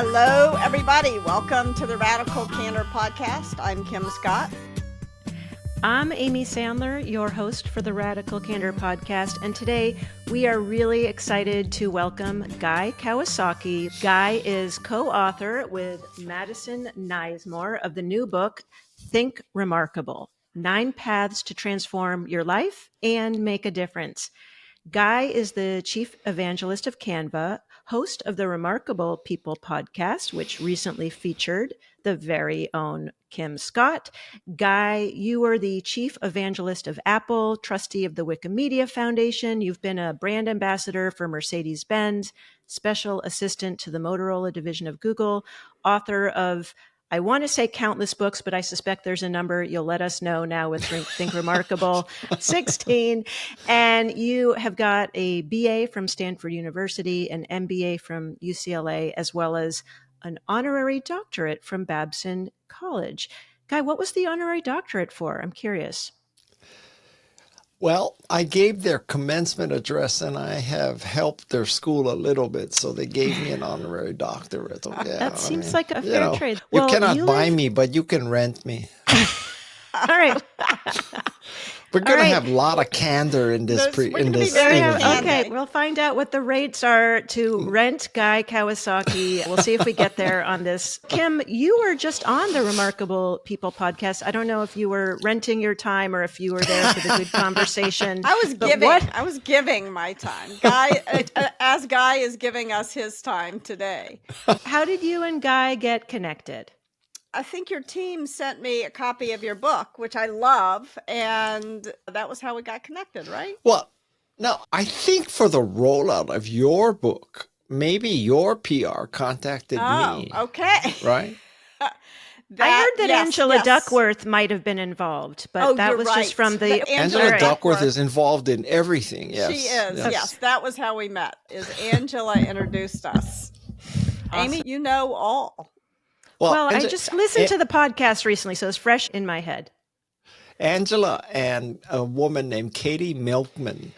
Hello, everybody. Welcome to the Radical Candor Podcast. I'm Kim Scott. I'm Amy Sandler, your host for the Radical Candor Podcast, and today we are really excited to welcome Guy Kawasaki. Guy is co-author with Madison Nismore of the new book, Think Remarkable: 9 Paths to Transform Your Life and Make a Difference. Guy is the chief evangelist of Canva, host of the Remarkable People podcast, which recently featured the very own Kim Scott. Guy, you were the chief evangelist of Apple, trustee of the Wikimedia Foundation. You've been a brand ambassador for Mercedes-Benz, special assistant to the Motorola division of Google, author of, I want to say countless books, but I suspect there's a number. You'll let us know now with Think Remarkable, 16. And you have got a BA from Stanford University, an MBA from UCLA, as well as an honorary doctorate from Babson College. Guy, what was the honorary doctorate for? I'm curious. Well, I gave their commencement address and I have helped their school a little bit. So they gave me an honorary doctorate. So, yeah, that seems like a fair trade. You cannot buy me, but you can rent me. All right. We're going to have a lot of candor in this interview. Okay, we'll find out what the rates are to rent Guy Kawasaki. We'll see if we get there on this. Kim, you were just on the Remarkable People podcast. I don't know if you were renting your time or if you were there for the good conversation. I was giving my time. Guy, as Guy is giving us his time today. How did you and Guy get connected? I think your team sent me a copy of your book, which I love, and that was how we got connected, right? Well, now, I think for the rollout of your book, maybe your PR contacted me. Okay. Right? I heard that Angela Duckworth might have been involved, but that was just from the... Angela Duckworth is involved in everything, yes. She is, yes. That was how we met, is Angela introduced us. Awesome. Amy, you know all. Well, I just listened to the podcast recently, so it's fresh in my head. Angela and a woman named Katie Milkman,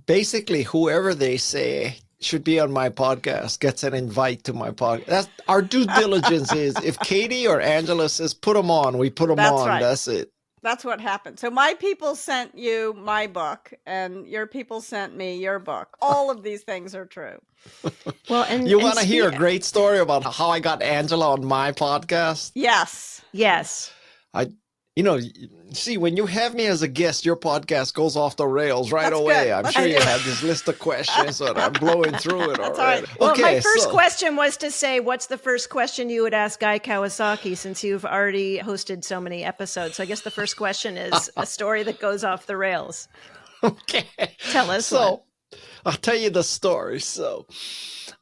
basically whoever they say should be on my podcast gets an invite to my podcast. That's our due diligence is if Katie or Angela says, put them on, we put them on. Right. That's it. That's what happened. So my people sent you my book and your people sent me your book. All of these things are true. Well, and you want to hear a great story about how I got Angela on my podcast? Yes. See, when you have me as a guest, your podcast goes off the rails away. I'm sure you have this list of questions, so I'm blowing through it already. Right. Well, my first question was to say, what's the first question you would ask Guy Kawasaki, since you've already hosted so many episodes? So I guess the first question is a story that goes off the rails. Okay. Tell us. So I'll tell you the story. So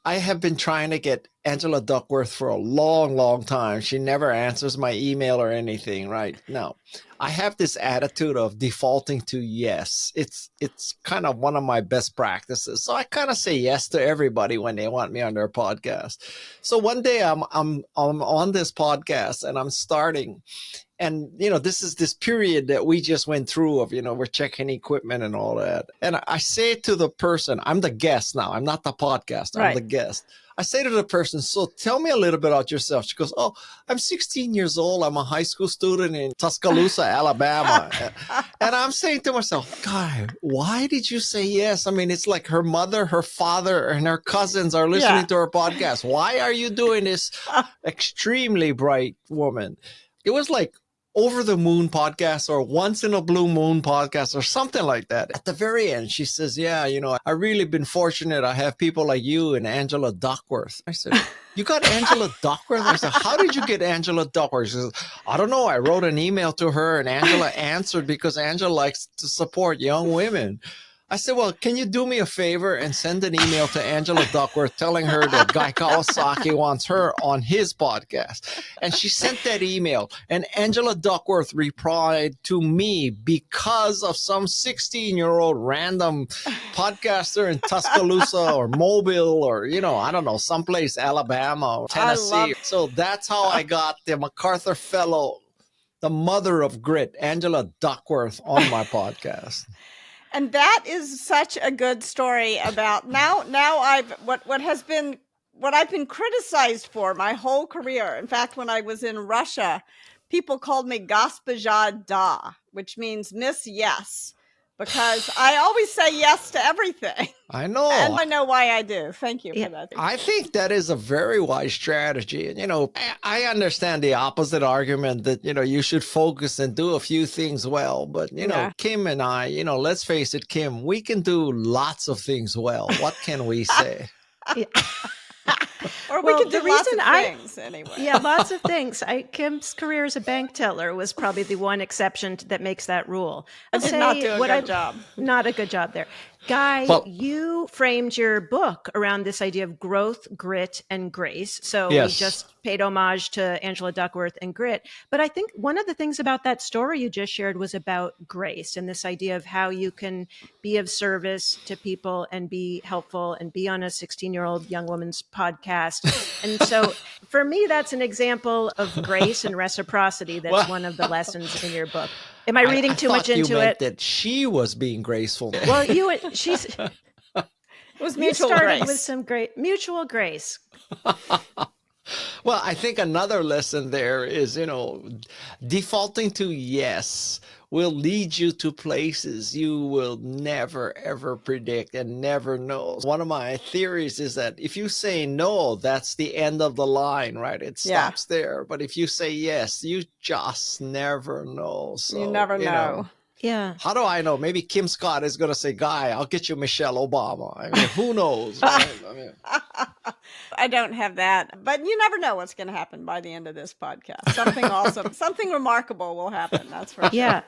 I have been trying to get Angela Duckworth for a long, long time. She never answers my email or anything, right? No, I have this attitude of defaulting to yes. It's kind of one of my best practices. So I kind of say yes to everybody when they want me on their podcast. So one day I'm on this podcast and I'm starting. And, this is this period that we just went through of, we're checking equipment and all that. And I say to the person, I'm the guest now. I'm not the podcast. I'm the guest. I say to the person, so tell me a little bit about yourself. She goes, oh, I'm 16 years old. I'm a high school student in Tuscaloosa, Alabama. And I'm saying to myself, God, why did you say yes? I mean, it's like her mother, her father, and her cousins are listening to her podcast. Why are you doing this? Extremely bright woman. It was like Over the Moon podcast or Once in a Blue Moon podcast or something like that. At the very end, she says, yeah, I really been fortunate. I have people like you and Angela Duckworth. I said, you got Angela Duckworth? I said, how did you get Angela Duckworth? She says, I don't know. I wrote an email to her and Angela answered because Angela likes to support young women. I said, well, can you do me a favor and send an email to Angela Duckworth telling her that Guy Kawasaki wants her on his podcast? And she sent that email. And Angela Duckworth replied to me because of some 16-year-old random podcaster in Tuscaloosa or Mobile or, I don't know, someplace, Alabama or Tennessee. So that's how I got the MacArthur Fellow, the mother of grit, Angela Duckworth, on my podcast. And that is such a good story about now I've what has been what I've been criticized for my whole career. In fact, when I was in Russia, people called me Госпожа Да, which means Miss Yes, because I always say yes to everything. I know. And I know why I do. Thank you Yeah. for that. I think that is a very wise strategy. And, I understand the opposite argument that, you should focus and do a few things well. But, Yeah. Kim and I, let's face it, Kim, we can do lots of things well. What can we say? Yeah. Or Well, we could the do lots of reason things anyway. Yeah, lots of things. Kim's career as a bank teller was probably the one exception that makes that rule. I did not do a good job. Not a good job there. Guy, Well- you framed your book around this idea of growth, grit, and grace. So Yes. we just paid homage to Angela Duckworth and grit. But I think one of the things about that story you just shared was about grace and this idea of how you can be of service to people and be helpful and be on a 16-year-old young woman's podcast. And so for me, that's an example of grace and reciprocity. That's Well- one of the lessons in your book. Am I reading too much thought into you meant it? that she was being graceful. Well, you It was you mutual started grace. with some great mutual grace. Well, I think another lesson there is, defaulting to yes will lead you to places you will never, ever predict and never know. One of my theories is that if you say no, that's the end of the line, right? It Yeah. stops there. But if you say yes, you just never know. So, You never know. Yeah. How do I know? Maybe Kim Scott is going to say, Guy, I'll get you Michelle Obama. I mean, who knows? Right? I mean, I don't have that, but you never know what's going to happen by the end of this podcast. Something awesome, something remarkable will happen. That's for sure. Yeah.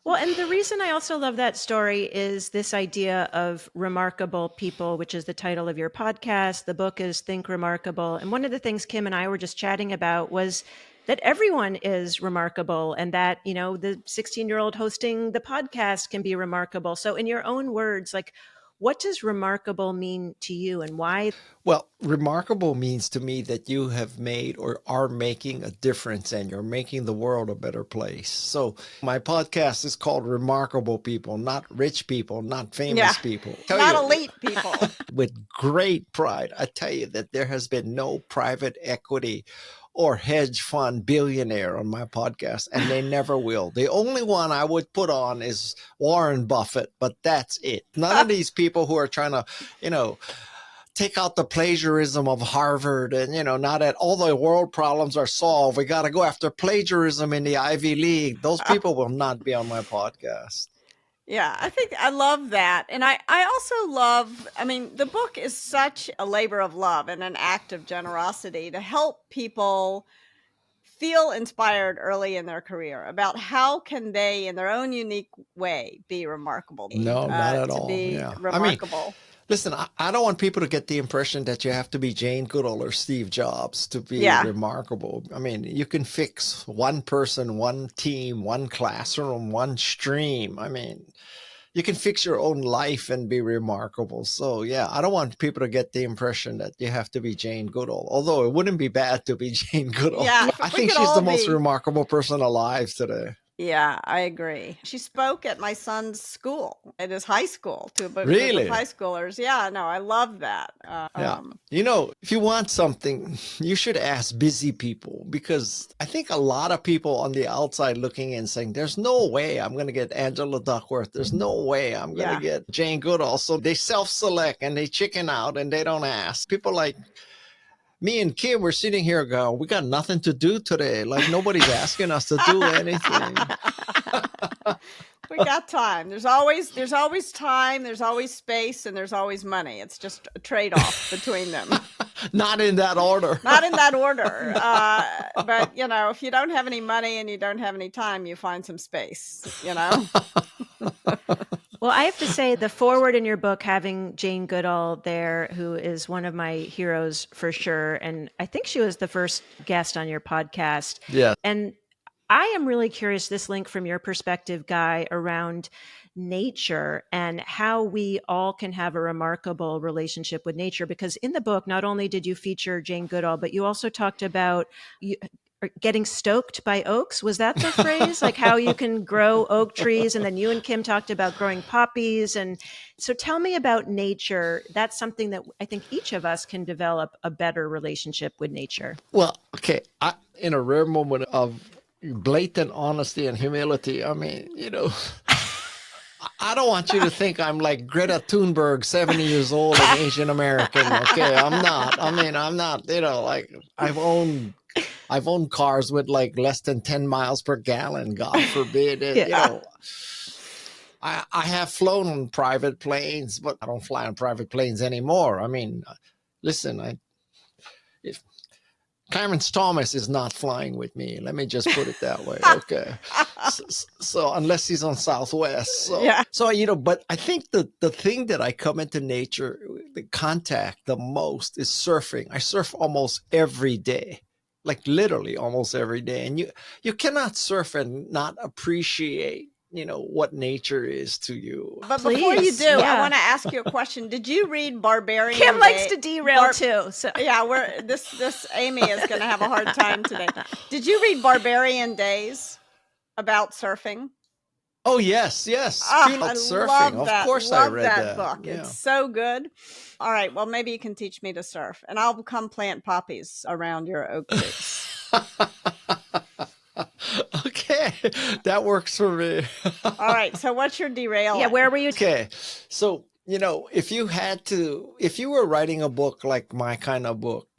Well, and the reason I also love that story is this idea of remarkable people, which is the title of your podcast. The book is Think Remarkable. And one of the things Kim and I were just chatting about was that everyone is remarkable and that, the 16-year-old hosting the podcast can be remarkable. So in your own words, like, what does remarkable mean to you and why? well, remarkable means to me that you have made or are making a difference and you're making the world a better place. So my podcast is called Remarkable People, not rich people, not famous Yeah. people. Not elite people. With great pride, I tell you that there has been no private equity or hedge fund billionaire on my podcast, and they never will. The only one I would put on is Warren Buffett, but that's it. None of these people who are trying to, take out the plagiarism of Harvard and, now that all the world problems are solved, we got to go after plagiarism in the Ivy League. Those people will not be on my podcast. Yeah, I think I love that. And I also love, the book is such a labor of love and an act of generosity to help people feel inspired early in their career about how can they, in their own unique way, be remarkable. No, not at to all. be Yeah. remarkable. Listen, I don't want people to get the impression that you have to be Jane Goodall or Steve Jobs to be Yeah. remarkable. You can fix one person, one team, one classroom, one stream. You can fix your own life and be remarkable. So, yeah, I don't want people to get the impression that you have to be Jane Goodall, although it wouldn't be bad to be Jane Goodall. Yeah, I we think could she's all the most be. remarkable person alive today. Yeah, I agree. She spoke at my son's school, at his high school, to a group Really? of high schoolers. Yeah, no, I love that. Yeah. If you want something, you should ask busy people, because I think a lot of people on the outside looking in saying, there's no way I'm going to get Angela Duckworth. There's no way I'm going to get Jane Goodall. So they self-select and they chicken out and they don't ask. People like me and Kim were sitting here going, we got nothing to do today. Like nobody's asking us to do anything. We got time. There's always time, there's always space, and there's always money. It's just a trade-off between them. Not in that order. Not in that order. But, if you don't have any money and you don't have any time, you find some space, Well, I have to say the forward in your book, having Jane Goodall there, who is one of my heroes for sure. And I think she was the first guest on your podcast. Yeah. And I am really curious, this link from your perspective, Guy, around nature and how we all can have a remarkable relationship with nature. Because in the book, not only did you feature Jane Goodall, but you also talked about or getting stoked by oaks. Was that the phrase? Like how you can grow oak trees. And then you and Kim talked about growing poppies. And so tell me about nature. That's something that I think each of us can develop a better relationship with nature. Well, okay. In a rare moment of blatant honesty and humility, I mean, I don't want you to think I'm like Greta Thunberg, 70 years old and Asian American. Okay, I'm not. I mean, I'm not, like I've owned cars with like less than 10 miles per gallon, God forbid. And, I have flown on private planes, but I don't fly on private planes anymore. I mean, listen, if Clarence Thomas is not flying with me, let me just put it that way. Okay. So unless he's on Southwest. So, but I think the thing that I come into nature, the contact the most is surfing. I surf almost every day, like literally almost every day. And you cannot surf and not appreciate, what nature is to you. But before you do, I want to ask you a question. Did you read Barbarian Kim likes to derail too. So yeah, this Amy is going to have a hard time today. Did you read Barbarian Days about surfing? Oh, yes. I Surfing. love that. Of course love I read that that book. Yeah. It's so good. All right. Well, maybe you can teach me to surf and I'll come plant poppies around your oak trees. Okay, that works for me. All right. So what's your derail? Yeah, where were you? Okay. So, if you were writing a book like my kind of book,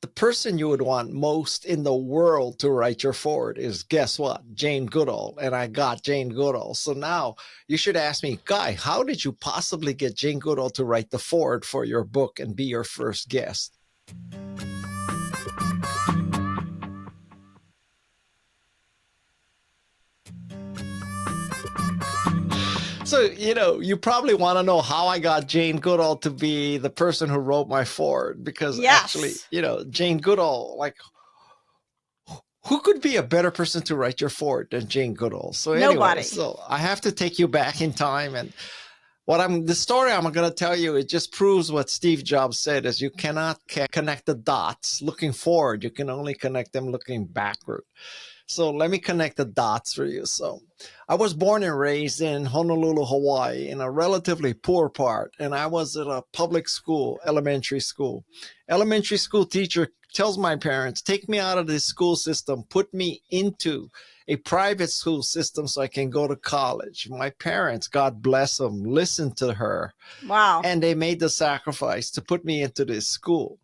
the person you would want most in the world to write your foreword is, guess what? Jane Goodall. And I got Jane Goodall. So now you should ask me, Guy, how did you possibly get Jane Goodall to write the foreword for your book and be your first guest? So, you probably want to know how I got Jane Goodall to be the person who wrote my foreword, because actually, Jane Goodall, like, who could be a better person to write your foreword than Jane Goodall? So anyway, Nobody. So I have to take you back in time, and the story I'm going to tell you, it just proves what Steve Jobs said, is you cannot connect the dots looking forward. You can only connect them looking backward. So let me connect the dots for you. So I was born and raised in Honolulu, Hawaii, in a relatively poor part. And I was at a public school, elementary school. Elementary school teacher tells my parents, take me out of this school system, put me into a private school system so I can go to college. My parents, God bless them, listened to her. Wow. And they made the sacrifice to put me into this school.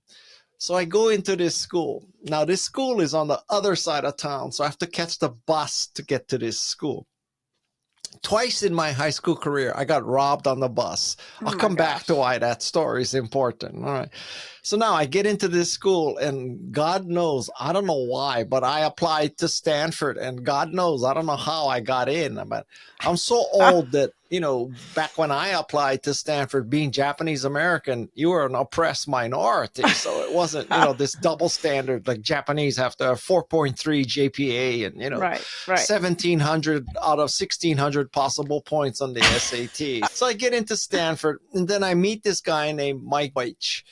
So I go into this school. Now, this school is on the other side of town, so I have to catch the bus to get to this school. Twice in my high school career, I got robbed on the bus. I'll come back to why that story is important. All right. So now I get into this school, and God knows, I don't know why, but I applied to Stanford, and God knows, I don't know how I got in. But I'm so old that, back when I applied to Stanford, being Japanese American, you were an oppressed minority. So it wasn't, this double standard, like Japanese have to have 4.3 GPA and, right. 1,700 out of 1,600 possible points on the SAT. So I get into Stanford, and then I meet this guy named Mike Weich.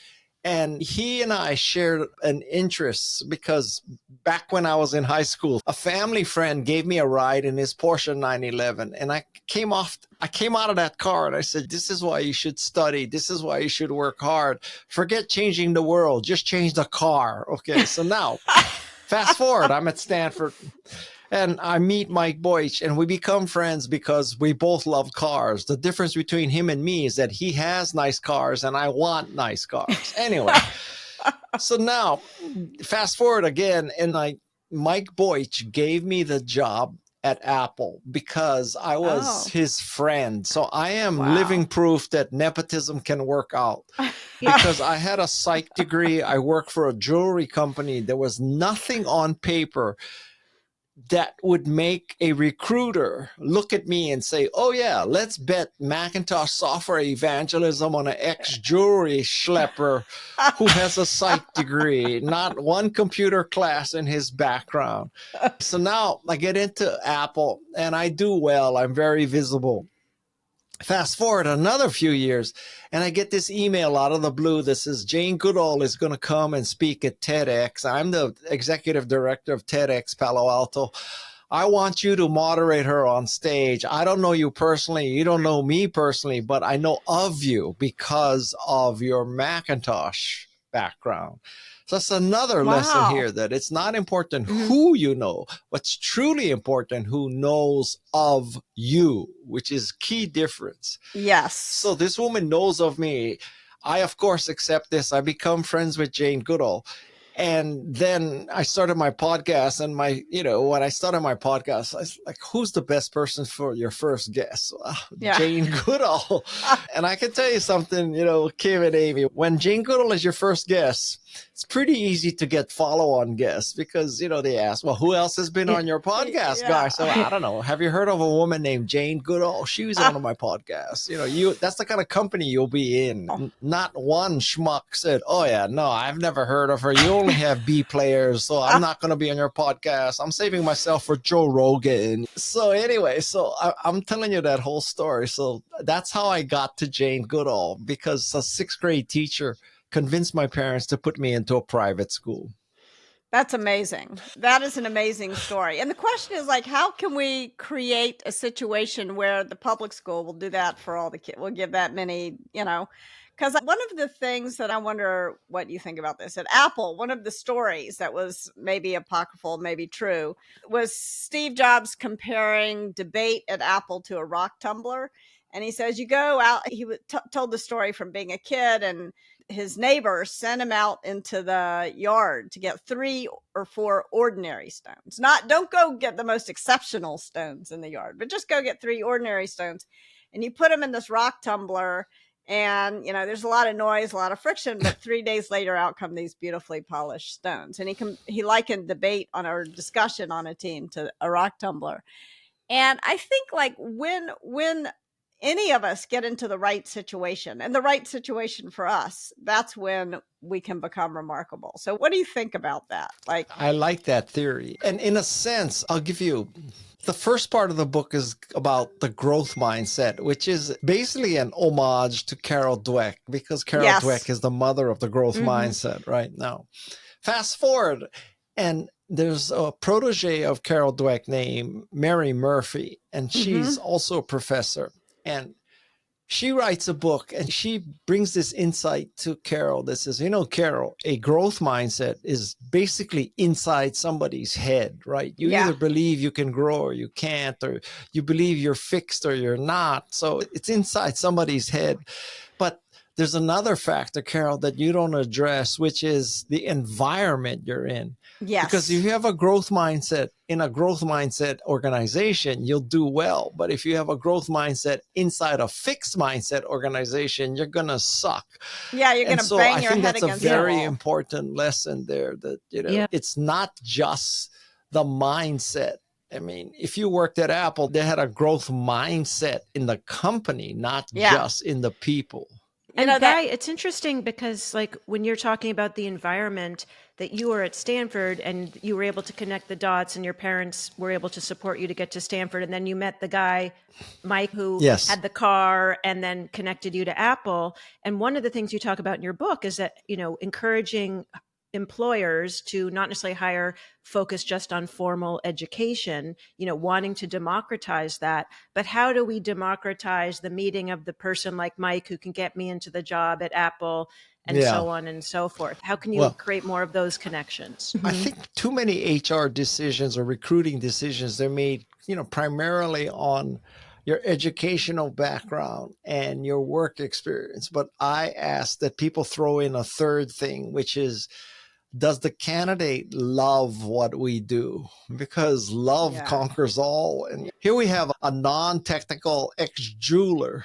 And he and I shared an interest because back when I was in high school, a family friend gave me a ride in his Porsche 911. And I came out of that car and I said, this is why you should study. This is why you should work hard. Forget changing the world. Just change the car. Okay. So now fast forward, I'm at Stanford. And I meet Mike Boych, and we become friends because we both love cars. The difference between him and me is that he has nice cars and I want nice cars. Anyway, so now fast forward again, and Mike Boych gave me the job at Apple because I was his friend. So I am living proof that nepotism can work out. Because I had a psych degree. I worked for a jewelry company. There was nothing on paper that would make a recruiter look at me and say, oh yeah, let's bet Macintosh software evangelism on an ex-jewelry schlepper who has a psych degree, not one computer class in his background. So now I get into Apple and I do well. I'm very visible. Fast forward another few years, and I get this email out of the blue that says Jane Goodall is going to come and speak at TEDx. I'm the executive director of TEDx Palo Alto. I want you to moderate her on stage. I don't know you personally. You don't know me personally, but I know of you because of your Macintosh background. So that's another lesson Wow. here, that it's not important who you know. What's truly important, who knows of you, which is key difference. Yes. So this woman knows of me. I, of course, accept this. I become friends with Jane Goodall. And then I started my podcast, and when I started my podcast, I was like, who's the best person for your first guest? Yeah. Jane Goodall. And I can tell you something, Kim and Amy, when Jane Goodall is your first guest, it's pretty easy to get follow-on guests because, they ask, well, who else has been on your podcast, Guy? So I don't know. Have you heard of a woman named Jane Goodall? She was on my podcast. That's the kind of company you'll be in. Not one schmuck said, oh yeah, no, I've never heard of her. You only have B players, so I'm not going to be on your podcast. I'm saving myself for Joe Rogan. So anyway, I'm telling you that whole story. So that's how I got to Jane Goodall, because a sixth grade teacher convinced my parents to put me into a private school. That's amazing. That is an amazing story. And the question is, like, how can we create a situation where the public school will do that for all the kids? We'll give that many, because one of the things that I wonder what you think about this at Apple, one of the stories that was maybe apocryphal, maybe true, was Steve Jobs comparing debate at Apple to a rock tumbler. And he says, you go out, he told the story from being a kid, and his neighbor sent him out into the yard to get 3 or 4 ordinary stones. Don't go get the most exceptional stones in the yard, but just go get 3 ordinary stones. And you put them in this rock tumbler, and, there's a lot of noise, a lot of friction, but 3 days later out come these beautifully polished stones. And he likened debate or discussion on a team to a rock tumbler. And I think, like, when any of us get into the right situation, and the right situation for us, that's when we can become remarkable. So what do you think about that? I like that theory. And in a sense, I'll give you, the first part of the book is about the growth mindset, which is basically an homage to Carol Dweck, because Carol Dweck is the mother of the growth mindset right now. Fast forward, and there's a protege of Carol Dweck named Mary Murphy, and she's also a professor. And she writes a book, and she brings this insight to Carol that says, Carol, a growth mindset is basically inside somebody's head, right? You either believe you can grow or you can't, or you believe you're fixed or you're not. So it's inside somebody's head. But there's another factor, Carol, that you don't address, which is the environment you're in. Yes. Because if you have a growth mindset in a growth mindset organization, you'll do well. But if you have a growth mindset inside a fixed mindset organization, you're going to suck. Yeah, you're going to bang your head against the wall. I think that's a very important lesson there, that, it's not just the mindset. I mean, if you worked at Apple, they had a growth mindset in the company, not just in the people. And Guy, it's interesting because, like, when you're talking about the environment, that you were at Stanford and you were able to connect the dots, and your parents were able to support you to get to Stanford. And then you met the guy, Mike, who had the car and then connected you to Apple. And one of the things you talk about in your book is that, encouraging employers to not necessarily focus just on formal education, wanting to democratize that. But how do we democratize the meeting of the person like Mike who can get me into the job at Apple, and so on and so forth? How can you create more of those connections? I think too many HR decisions or recruiting decisions, they're made, primarily on your educational background and your work experience. But I ask that people throw in a third thing, which is, does the candidate love what we do? Because love conquers all. And here we have a non-technical ex-jeweler,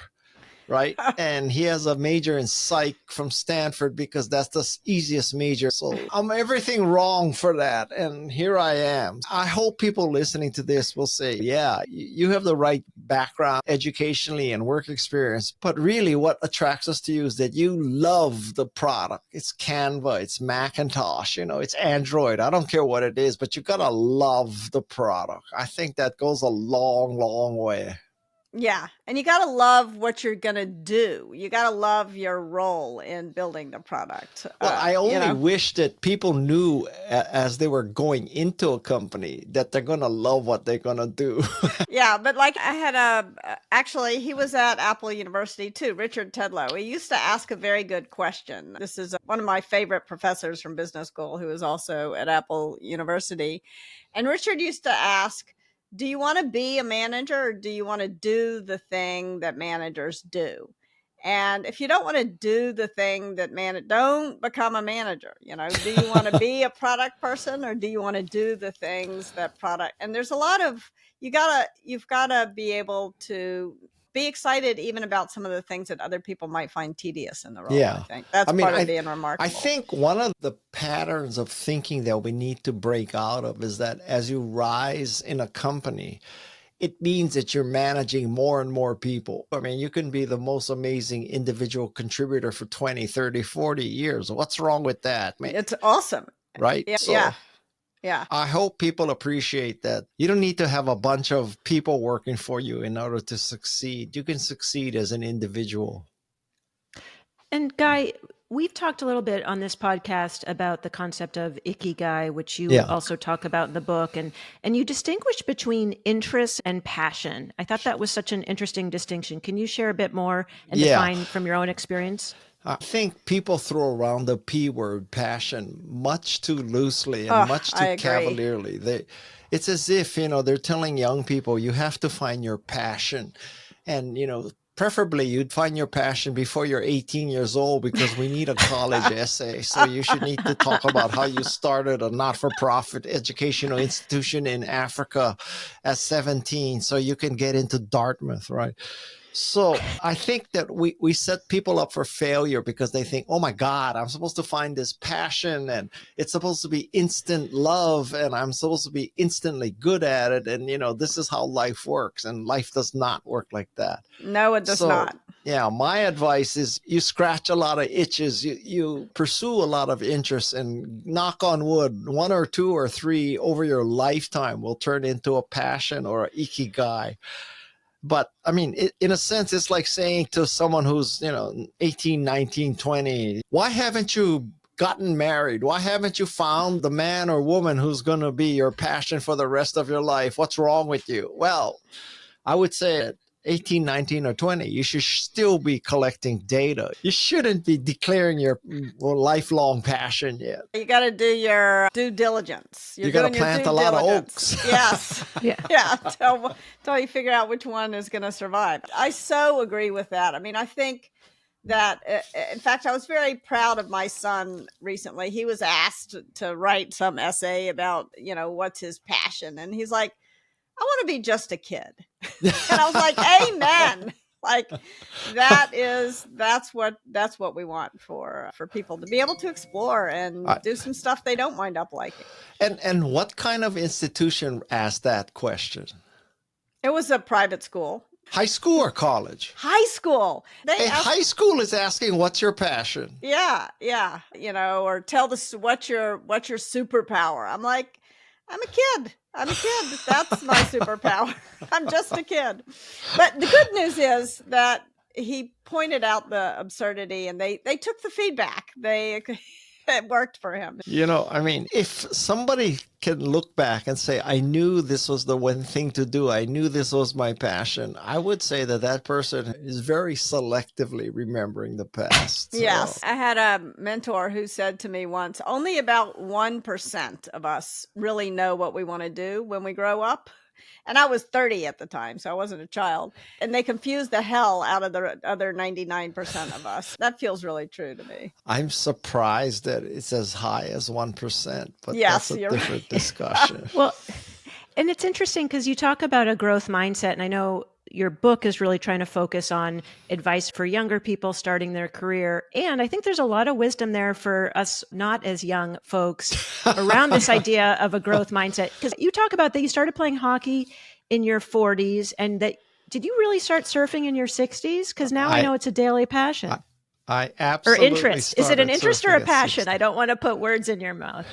right? And he has a major in psych from Stanford because that's the easiest major. So I'm everything wrong for that. And here I am. I hope people listening to this will say, yeah, you have the right background educationally and work experience. But really what attracts us to you is that you love the product. It's Canva, it's Macintosh, it's Android. I don't care what it is, but you got to love the product. I think that goes a long, long way. Yeah. And you got to love what you're going to do. You got to love your role in building the product. Well, I only wish that people knew as they were going into a company that they're going to love what they're going to do. Yeah, but like I had actually, he was at Apple University too, Richard Tedlow. He used to ask a very good question. This is one of my favorite professors from business school who is also at Apple University. And Richard used to ask, do you want to be a manager or do you want to do the thing that managers do? And if you don't want to do the thing that don't become a manager. Do you want to be a product person or do you want to do the things that product? And there's a lot of, you've gotta be able to be excited even about some of the things that other people might find tedious in the role. Yeah. I think that's part of being remarkable. I think one of the patterns of thinking that we need to break out of is that as you rise in a company, it means that you're managing more and more people. I mean, you can be the most amazing individual contributor for 20, 30, 40 years. What's wrong with that? I mean, it's awesome. Right? Yeah. Yeah. I hope people appreciate that. You don't need to have a bunch of people working for you in order to succeed. You can succeed as an individual. And Guy, we've talked a little bit on this podcast about the concept of Ikigai, which you also talk about in the book. And you distinguish between interest and passion. I thought that was such an interesting distinction. Can you share a bit more and define from your own experience? I think people throw around the P word, passion, much too loosely and much too cavalierly. It's as if, they're telling young people, you have to find your passion. And, preferably you'd find your passion before you're 18 years old because we need a college essay. So you should need to talk about how you started a not-for-profit educational institution in Africa at 17 so you can get into Dartmouth, right? So I think that we set people up for failure because they think, oh my God, I'm supposed to find this passion and it's supposed to be instant love and I'm supposed to be instantly good at it. And, this is how life works. And life does not work like that. No, it does not. Yeah, my advice is you scratch a lot of itches, you pursue a lot of interests and knock on wood, 1 or 2 or 3 over your lifetime will turn into a passion or an Ikigai. But I mean, in a sense, it's like saying to someone who's, 18, 19, 20, why haven't you gotten married? Why haven't you found the man or woman who's going to be your passion for the rest of your life? What's wrong with you? Well, I would say at 18, 19, or 20, you should still be collecting data. You shouldn't be declaring your lifelong passion yet. You got to do your due diligence. You got to plant a lot of oaks. Yes. Until you figure out which one is going to survive. I so agree with that. I mean, I think that, in fact, I was very proud of my son recently. He was asked to write some essay about, what's his passion. And he's like, I want to be just a kid. And I was like, amen. Like that's what we want for people to be able to explore and do some stuff they don't wind up liking. And what kind of institution asked that question? It was a private school. High school or college? High school. High school is asking, what's your passion? Yeah. Or tell us what's your superpower. I'm like, I'm a kid. That's my superpower. I'm just a kid. But the good news is that he pointed out the absurdity and they took the feedback. It worked for him. I mean, if somebody can look back and say, I knew this was the one thing to do, I knew this was my passion, I would say that person is very selectively remembering the past. Yes. I had a mentor who said to me once, only about 1% of us really know what we want to do when we grow up. And I was 30 at the time, so I wasn't a child. And they confused the hell out of the other 99% of us. That feels really true to me. I'm surprised that it's as high as 1%, but that's a different discussion. Well, and it's interesting because you talk about a growth mindset, and I know your book is really trying to focus on advice for younger people starting their career. And I think there's a lot of wisdom there for us not as young folks around this idea of a growth mindset. Because you talk about that you started playing hockey in your 40s and that did you really start surfing in your 60s? Because now I know it's a daily passion. I Or absolutely interest. Is it an started interest or a surfing at passion? 16. I don't want to put words in your mouth.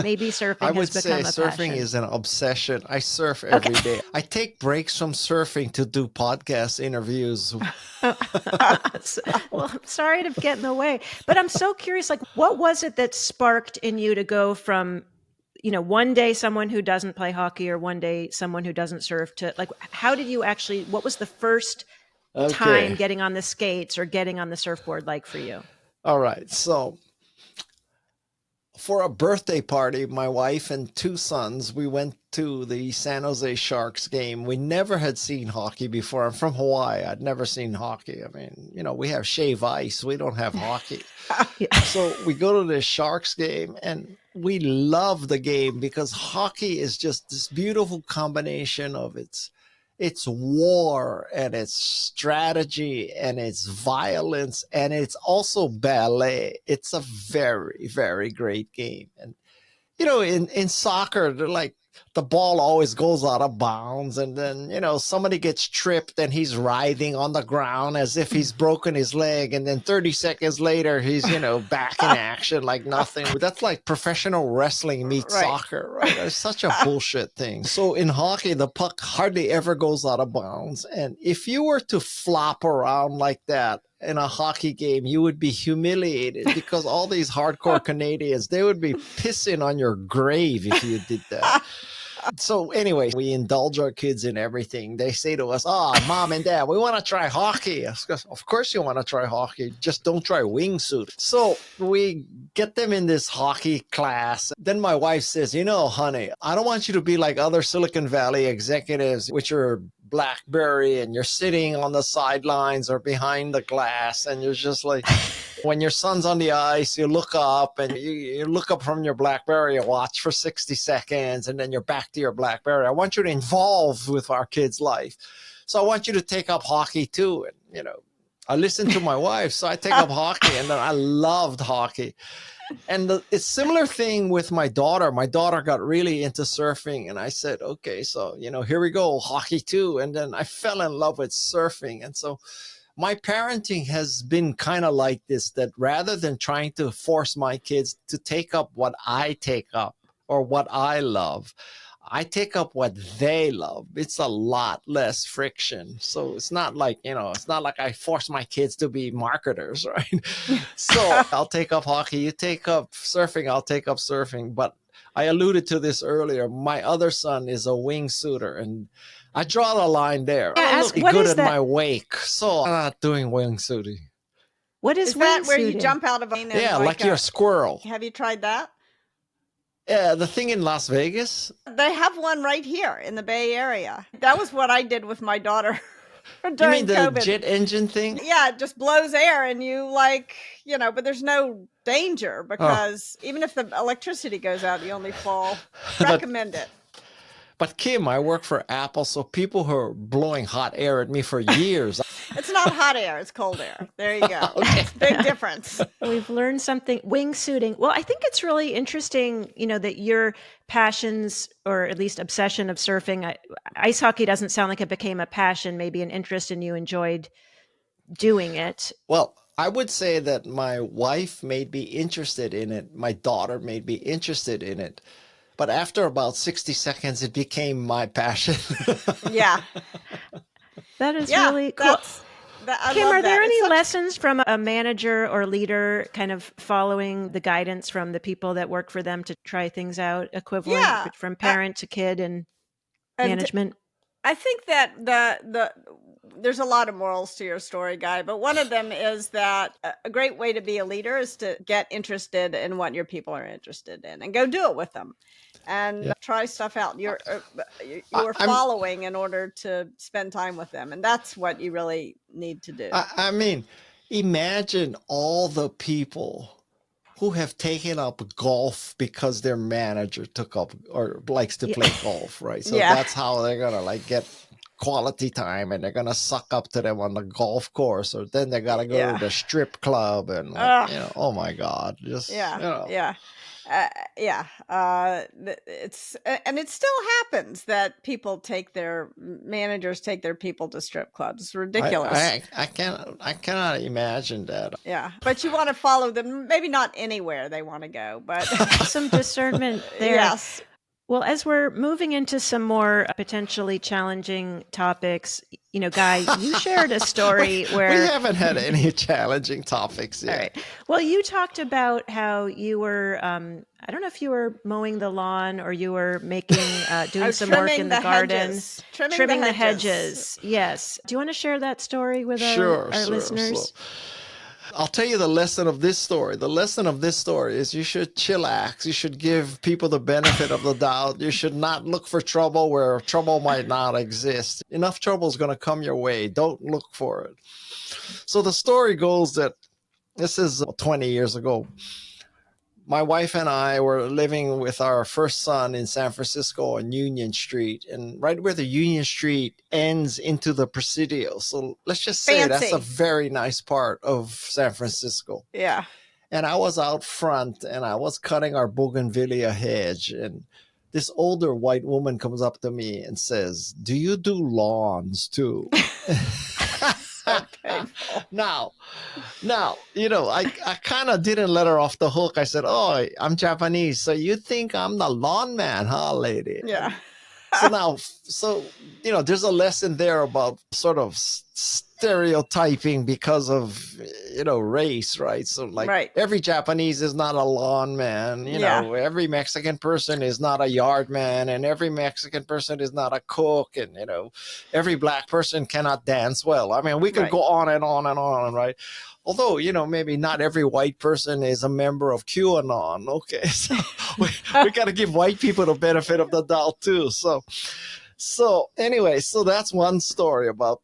Maybe I surfing would has say become a surfing passion. is an obsession. I surf Okay. every day. I take breaks from surfing to do podcast interviews. Well, I'm sorry to get in the way, but I'm so curious, like, what was it that sparked in you to go from, one day someone who doesn't play hockey or one day someone who doesn't surf to, like, how did you actually, what was the first time Okay. getting on the skates or getting on the surfboard like for you? All right. So for a birthday party, my wife and two sons, we went to the San Jose Sharks game. We never had seen hockey before. I'm from Hawaii. I'd never seen hockey. I mean, we have shave ice. We don't have hockey. Yeah. So we go to the Sharks game and we love the game because hockey is just this beautiful combination of it's war and it's strategy and it's violence and it's also ballet. It's a very, very great game. And in soccer, they're like the ball always goes out of bounds, and then somebody gets tripped and he's writhing on the ground as if he's broken his leg, and then 30 seconds later he's back in action like nothing. That's like professional wrestling meets Right. soccer, right? It's such a bullshit thing. So in hockey, the puck hardly ever goes out of bounds, and if you were to flop around like that in a hockey game, you would be humiliated because all these hardcore Canadians, they would be pissing on your grave if you did that. So anyway, we indulge our kids in everything. They say to us, Mom and Dad, we want to try hockey. Of course you want to try hockey. Just don't try wingsuit. So we get them in this hockey class. Then my wife says, honey, I don't want you to be like other Silicon Valley executives, which are BlackBerry, and you're sitting on the sidelines or behind the glass, and you're just like, when your son's on the ice, you look up and you look up from your BlackBerry and watch for 60 seconds, and then you're back to your BlackBerry. I want you to involve with our kid's life. So I want you to take up hockey too. And, I listened to my wife, so I take up hockey, and then I loved hockey. And it's similar thing with my daughter. My daughter got really into surfing, and I said, okay, so, here we go, hockey too. And then I fell in love with surfing. And so my parenting has been kind of like this, that rather than trying to force my kids to take up what I take up or what I love, I take up what they love. It's a lot less friction. So it's not like, I force my kids to be marketers, right? So I'll take up hockey, you take up surfing, I'll take up surfing. But I alluded to this earlier. My other son is a wingsuiter, and I draw the line there. Yeah, I ask, look what good is in that? my wake, so I'm not doing wingsuiting. What is Is that where you wingsuiting? jump out of a plane? And Yeah, like you're a squirrel. Have you tried that? Yeah, the thing in Las Vegas. They have one right here in the Bay Area. That was what I did with my daughter You during mean the COVID. jet engine thing? Yeah, it just blows air and you but there's no danger because even if the electricity goes out, you only fall. Recommend it. But Kim, I work for Apple, so people who are blowing hot air at me for years. It's not hot air, it's cold air. There you go. It's a big difference. We've learned something. Wingsuiting. Well, I think it's really interesting, that your passions, or at least obsession of surfing, ice hockey doesn't sound like it became a passion, maybe an interest, and you enjoyed doing it. Well, I would say that my wife made me interested in it. My daughter made me interested in it. But after about 60 seconds, it became my passion. Yeah. That is really cool. Kim, are there any It's lessons from a manager or leader kind of following the guidance from the people that work for them to try things out, equivalent from parent to kid and management? I think that there's a lot of morals to your story, Guy, but one of them is that a great way to be a leader is to get interested in what your people are interested in and go do it with them and try stuff out. You're following in order to spend time with them, and that's what you really need to do. I mean, imagine all the people who have taken up golf because their manager took up or likes to play golf, right? So that's how they're gonna get quality time, and they're gonna suck up to them on the golf course, or then they gotta go Yeah. to the strip club, and like, Ugh. oh my God, just Yeah, yeah. Yeah, it's and it still happens that people take their managers take their people to strip clubs. It's ridiculous. I cannot imagine that. Yeah, but you want to follow them, maybe not anywhere they want to go, but Some discernment there. yes. Well, as we're moving into some more potentially challenging topics, Guy, you shared a story We where haven't had any challenging topics yet. All right. Well, you talked about how you were, I don't know if you were mowing the lawn or you were doing some work in the garden. Hedges. Trimming the hedges. Yes. Do you want to share that story with our listeners? So, I'll tell you the lesson of this story. The lesson of this story is you should chillax. You should give people the benefit of the doubt. You should not look for trouble where trouble might not exist. Enough trouble is going to come your way. Don't look for it. So the story goes that this is 20 years ago. My wife and I were living with our first son in San Francisco on Union Street, and right where the Union Street ends into the Presidio. So let's just say that's a very nice part of San Francisco. Yeah. And I was out front and I was cutting our bougainvillea hedge, and this older white woman comes up to me and says, "Do you do lawns too?" Now, I kind of didn't let her off the hook. I said, "Oh, I'm Japanese, so you think I'm the lawn man, huh, lady?" Yeah. So there's a lesson there about sort of stereotyping because of, race, right? So every Japanese is not a lawn man, every Mexican person is not a yard man, and every Mexican person is not a cook, and, every black person cannot dance well. I mean, we could go on and on and on, right? Although, maybe not every white person is a member of QAnon. Okay, so we got to give white people the benefit of the doubt too. So anyway, so that's one story about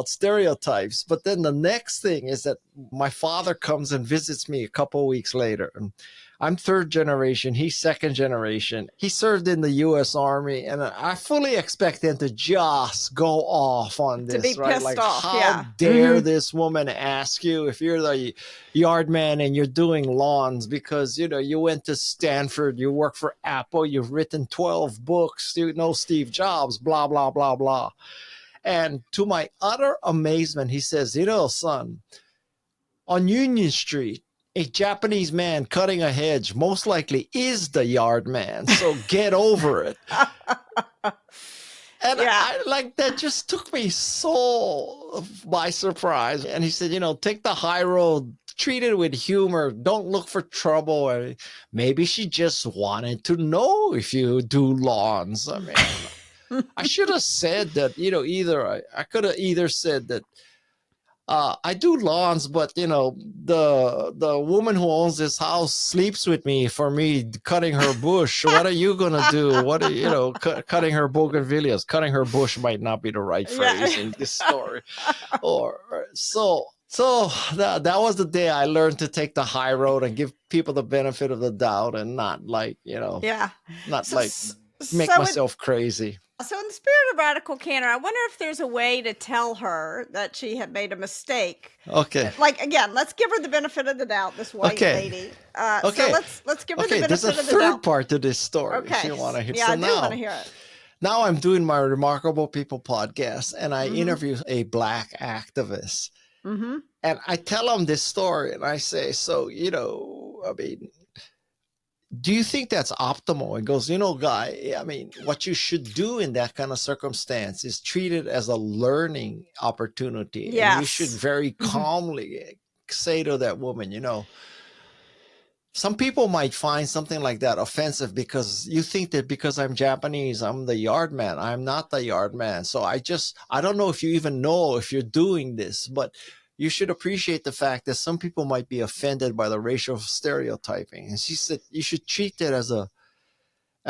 stereotypes. But then the next thing is that my father comes and visits me a couple of weeks later. And I'm third generation. He's second generation. He served in the U.S. Army, and I fully expect him to just go off on this, to be right? pissed Like, off, how dare this woman ask you if you're the yard man and you're doing lawns because, you went to Stanford, you work for Apple, you've written 12 books, you know Steve Jobs, blah, blah, blah, blah. And to my utter amazement, he says, son, on Union Street, a Japanese man cutting a hedge most likely is the yard man. So get over it. And that just took me so by surprise. And he said, take the high road, treat it with humor. Don't look for trouble. And maybe she just wanted to know if you do lawns. I mean, I should have said that, I could have either said that, I do lawns, but the woman who owns this house sleeps with me for me cutting her bush. What are you gonna do? What are cutting her bougainvilleas? Cutting her bush might not be the right phrase in this story. So that was the day I learned to take the high road and give people the benefit of the doubt and not make myself crazy. So in the spirit of radical candor, I wonder if there's a way to tell her that she had made a mistake. Okay. Like, again, let's give her the benefit of the doubt, this white lady. So let's give her the benefit of the doubt. There's a third part to this story if you want to hear. Yeah, I do want to hear it. Now I'm doing my Remarkable People podcast, and I interview a black activist. Mm-hmm. And I tell him this story, and I say, do you think that's optimal? He goes, Guy, what you should do in that kind of circumstance is treat it as a learning opportunity. Yes. And you should very calmly say to that woman, some people might find something like that offensive because you think that because I'm Japanese, I'm the yard man. I'm not the yard man. So I don't know if you even know if you're doing this, but you should appreciate the fact that some people might be offended by the racial stereotyping. And she said, you should treat that as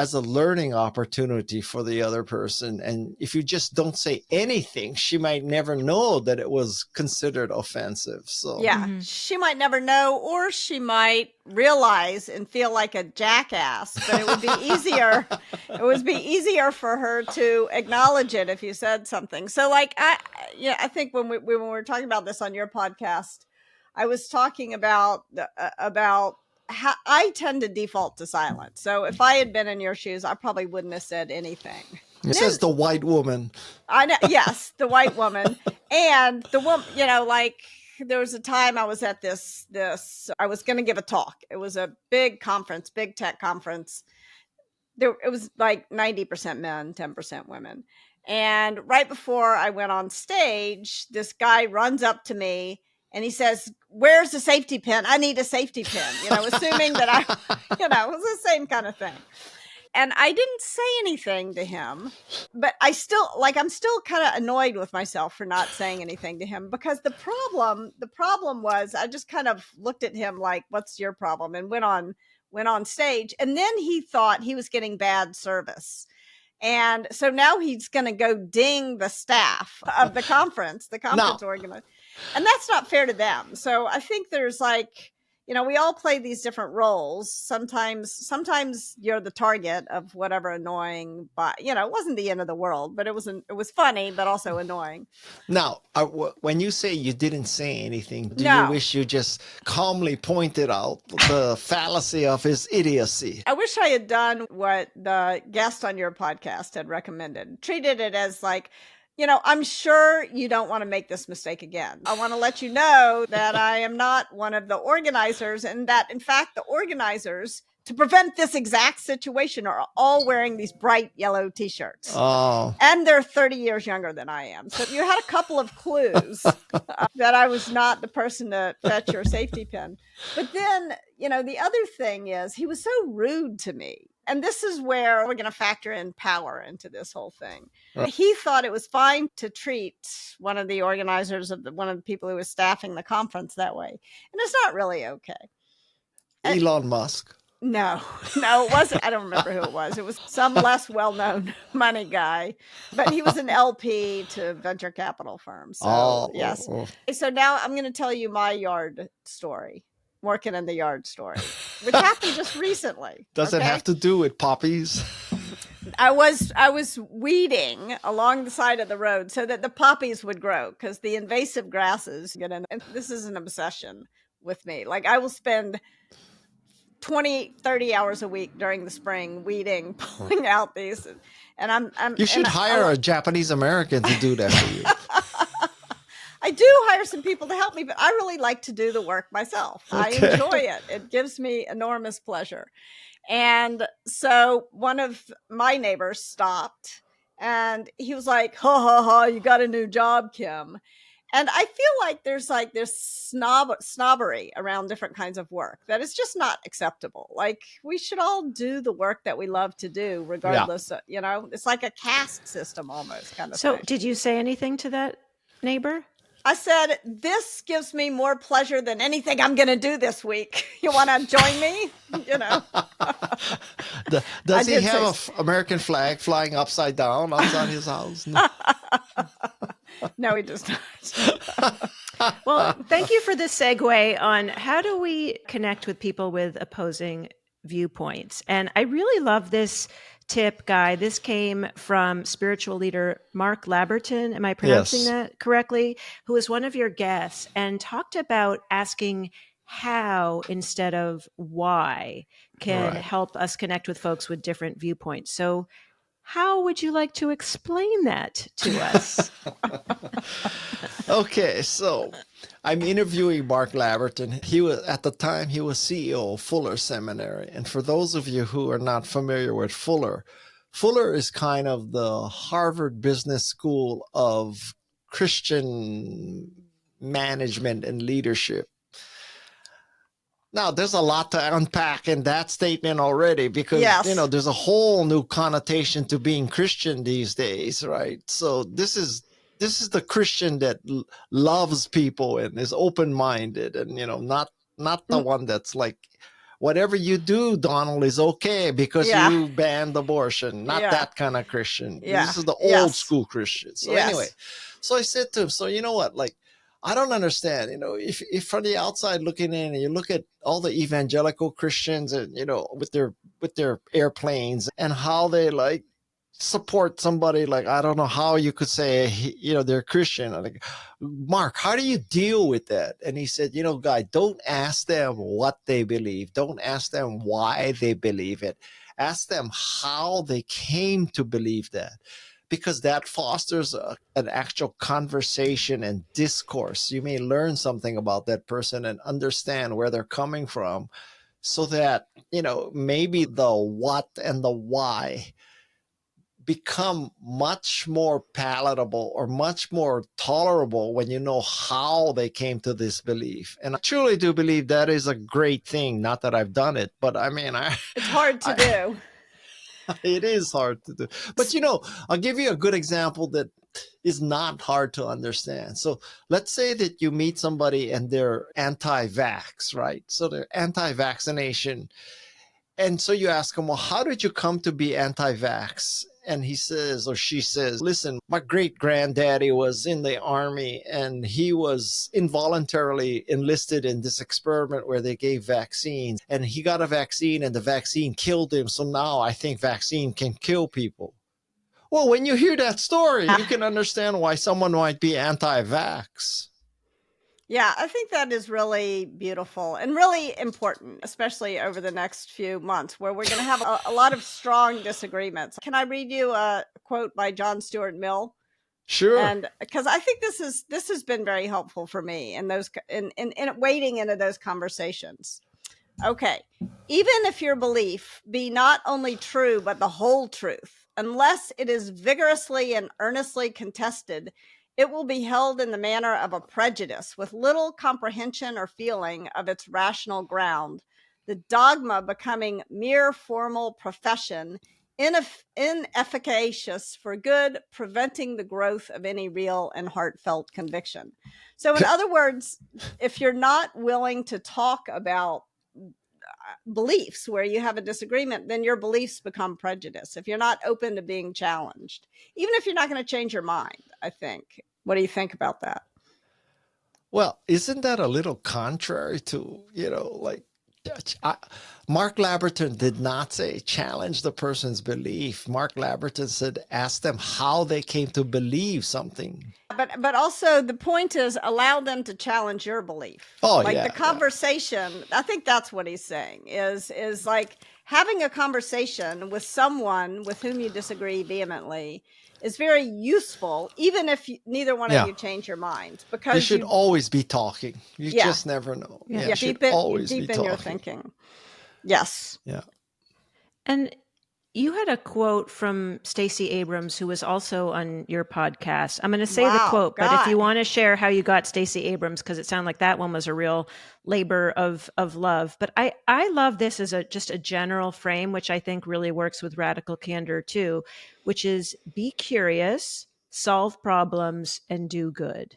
as a learning opportunity for the other person. And if you just don't say anything, she might never know that it was considered offensive. So Yeah, she might never know, or she might realize and feel like a jackass, but it would be easier. It would be easier for her to acknowledge it if you said something. So like, I think when we were talking about this on your podcast, I was talking about how I tend to default to silence. So if I had been in your shoes, I probably wouldn't have said anything. it says the white woman. I know, yes, the white woman. And the woman, like there was a time I was at this I was going to give a talk. It was a big conference, big tech conference. It was like 90% men, 10% women. And right before I went on stage, this guy runs up to me and he says, "Where's the safety pin? I need a safety pin." Assuming that it was the same kind of thing. And I didn't say anything to him, but I'm still kind of annoyed with myself for not saying anything to him, because the problem was I just kind of looked at him like, "What's your problem?" and went on stage. And then he thought he was getting bad service. And so now he's going to go ding the staff of the conference organizer. And that's not fair to them. So I think there's like, we all play these different roles. Sometimes you're the target of whatever annoying, but it wasn't the end of the world, but it was funny, but also annoying. Now, when you say you didn't say anything, do you wish you just calmly pointed out the fallacy of his idiocy? I wish I had done what the guest on your podcast had recommended. Treated it as like, I'm sure you don't want to make this mistake again. I want to let you know that I am not one of the organizers, and that, in fact, the organizers, to prevent this exact situation, are all wearing these bright yellow T-shirts. Oh. And they're 30 years younger than I am. So you had a couple of clues that I was not the person to fetch your safety pin. But then, the other thing is he was so rude to me. And this is where we're going to factor in power into this whole thing. Right. He thought it was fine to treat one of the organizers one of the people who was staffing the conference that way. And it's not really okay. Elon Musk. No, it wasn't. I don't remember who it was. It was some less well-known money guy, but he was an LP to venture capital firms. So, yes. So now I'm going to tell you my yard story. Working in the yard story, which happened just recently. Does it have to do with poppies? I was weeding along the side of the road so that the poppies would grow, because the invasive grasses get in. And this is an obsession with me. Like, I will spend 20-30 hours a week during the spring weeding, pulling out these, and I'm you should hire a Japanese American to do that for you. I do hire some people to help me, but I really like to do the work myself. Okay. I enjoy it. It gives me enormous pleasure. And so one of my neighbors stopped and he was like, "Ha ha ha, you got a new job, Kim." And I feel like there's like this snobbery around different kinds of work that is just not acceptable. Like, we should all do the work that we love to do, regardless. Yeah. It's like a caste system almost kind of So thing. Did you say anything to that neighbor? I said, "This gives me more pleasure than anything I'm going to do this week. You want to join me?" Does he have an American flag flying upside down outside his house? No, no, he does not. Well, thank you for this segue on how do we connect with people with opposing viewpoints. And I really love this tip, Guy. This came from spiritual leader Mark Laberton. Am I pronouncing that correctly? Who was one of your guests and talked about asking how instead of why can help us connect with folks with different viewpoints. So how would you like to explain that to us? Okay, so I'm interviewing Mark Laberton. At the time he was CEO of Fuller Seminary. And for those of you who are not familiar with Fuller is kind of the Harvard Business School of Christian management and leadership. Now, there's a lot to unpack in that statement already, because, there's a whole new connotation to being Christian these days, right? So this is the Christian that loves people and is open-minded and, not the one that's like whatever you do, Donald, is okay because Yeah. you banned abortion. Not Yeah. that kind of Christian. Yeah. This is the Yes. old school Christian. So anyway, Yes. so I said to him, so you know what, like, I don't understand, if from the outside looking in and you look at all the evangelical Christians and, with their airplanes and how they like support somebody, like, I don't know how you could say, they're Christian. I'm like, Mark, how do you deal with that? And he said, Guy, don't ask them what they believe. Don't ask them why they believe it. Ask them how they came to believe that. Because that fosters an actual conversation and discourse. You may learn something about that person and understand where they're coming from, so that, maybe the what and the why become much more palatable or much more tolerable when you know how they came to this belief. And I truly do believe that is a great thing. Not that I've done it, but I mean, It's hard to do. It is hard to do. But, I'll give you a good example that is not hard to understand. So let's say that you meet somebody and they're anti-vax, right? So they're anti-vaccination. And so you ask them, well, how did you come to be anti-vax? And he says, or she says, listen, my great granddaddy was in the army and he was involuntarily enlisted in this experiment where they gave vaccines, and he got a vaccine and the vaccine killed him. So now I think vaccine can kill people. Well, when you hear that story, you can understand why someone might be anti-vax. Yeah, I think that is really beautiful and really important, especially over the next few months where we're going to have a lot of strong disagreements. Can I read you a quote by John Stuart Mill? Sure. And because I think this has been very helpful for me in wading into those conversations. Okay. Even if your belief be not only true, but the whole truth, unless it is vigorously and earnestly contested, it will be held in the manner of a prejudice with little comprehension or feeling of its rational ground, the dogma becoming mere formal profession, inefficacious for good, preventing the growth of any real and heartfelt conviction. So in other words, if you're not willing to talk about beliefs where you have a disagreement, then your beliefs become prejudice. If you're not open to being challenged, even if you're not going to change your mind, I think. What do you think about that? Well, isn't that a little contrary to, Mark Labberton did not say challenge the person's belief. Mark Labberton said ask them how they came to believe something. But also the point is allow them to challenge your belief. Oh, like yeah, the conversation. Yeah. I think that's what he's saying is like having a conversation with someone with whom you disagree vehemently is very useful, even if neither one of you change your mind, because you should always be talking. You just never know. Yeah, you should always be deep in talking. your thinking. Yes. Yeah. And you had a quote from Stacey Abrams, who was also on your podcast. I'm going to say the quote, but if you want to share how you got Stacey Abrams, because it sounded like that one was a real labor of love. But I love this as just a general frame, which I think really works with radical candor too, which is be curious, solve problems, and do good.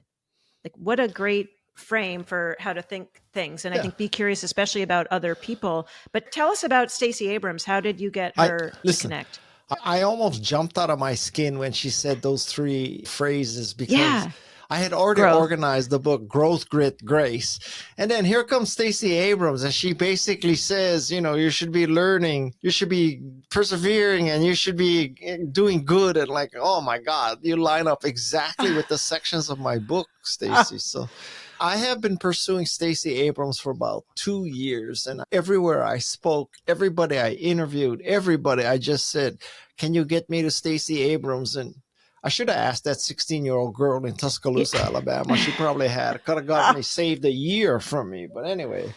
Like, what a great frame for how to think things. And I think be curious, especially about other people. But tell us about Stacey Abrams. How did you get her to connect? I almost jumped out of my skin when she said those three phrases, because I had already organized the book Growth, Grit, Grace. And then here comes Stacey Abrams, and she basically says, you should be learning, you should be persevering, and you should be doing good. And like, oh my God, you line up exactly with the sections of my book, Stacey. So I have been pursuing Stacey Abrams for about 2 years, and everywhere I spoke, everybody I interviewed, everybody I just said, can you get me to Stacey Abrams? And I should have asked that 16-year-old girl in Tuscaloosa, Alabama. She probably could have got me saved a year from me. But anyway,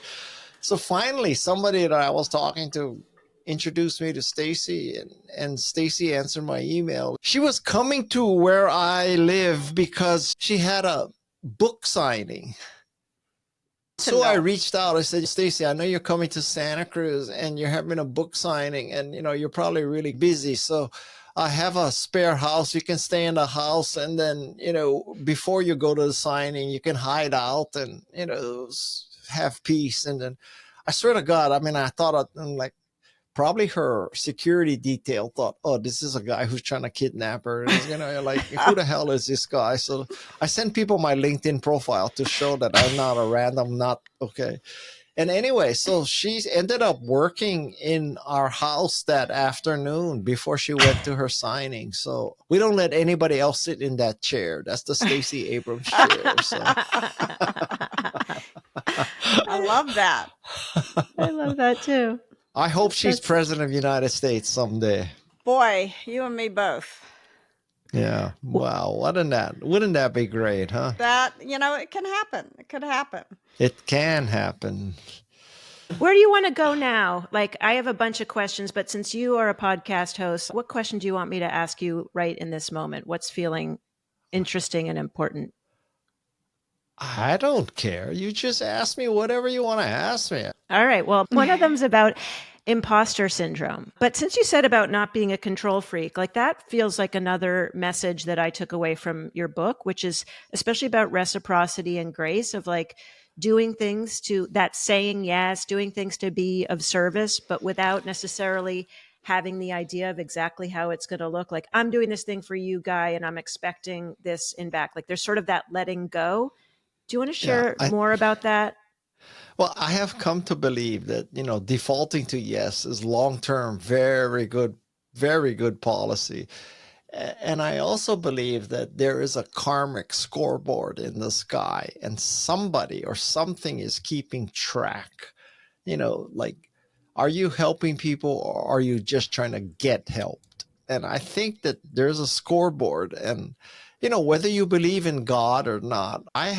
so finally somebody that I was talking to introduced me to Stacey, and Stacey answered my email. She was coming to where I live because she had a book signing. So I reached out. I said, Stacey, I know you're coming to Santa Cruz and you're having a book signing, and you're probably really busy. So I have a spare house. You can stay in the house, and then before you go to the signing, you can hide out and have peace. And then I swear to God, I mean, I thought, like, probably her security detail thought, oh, this is a guy who's trying to kidnap her. And it's gonna like, who the hell is this guy? So I sent people my LinkedIn profile to show that I'm not a random, not okay. And anyway, so she ended up working in our house that afternoon before she went to her signing. So we don't let anybody else sit in that chair. That's the Stacey Abrams chair. So I love that. I love that too. I hope she's That's- president of the United States someday. Boy, you and me both. Yeah. Wow. Wouldn't that be great, huh? That, it can happen. It could happen. It can happen. Where do you want to go now? Like, I have a bunch of questions, but since you are a podcast host, what question do you want me to ask you right in this moment? What's feeling interesting and important? I don't care. You just ask me whatever you want to ask me. All right. Well, one of them's about imposter syndrome. But since you said about not being a control freak, like that feels like another message that I took away from your book, which is especially about reciprocity and grace of like doing things to that saying yes, doing things to be of service, but without necessarily having the idea of exactly how it's going to look. Like, I'm doing this thing for you, Guy, and I'm expecting this in back. Like, there's sort of that letting go. Do you want to share more about that? Well, I have come to believe that, defaulting to yes is long-term, very good policy. And I also believe that there is a karmic scoreboard in the sky and somebody or something is keeping track. Like, are you helping people or are you just trying to get helped? And I think that there's a scoreboard, and whether you believe in God or not, I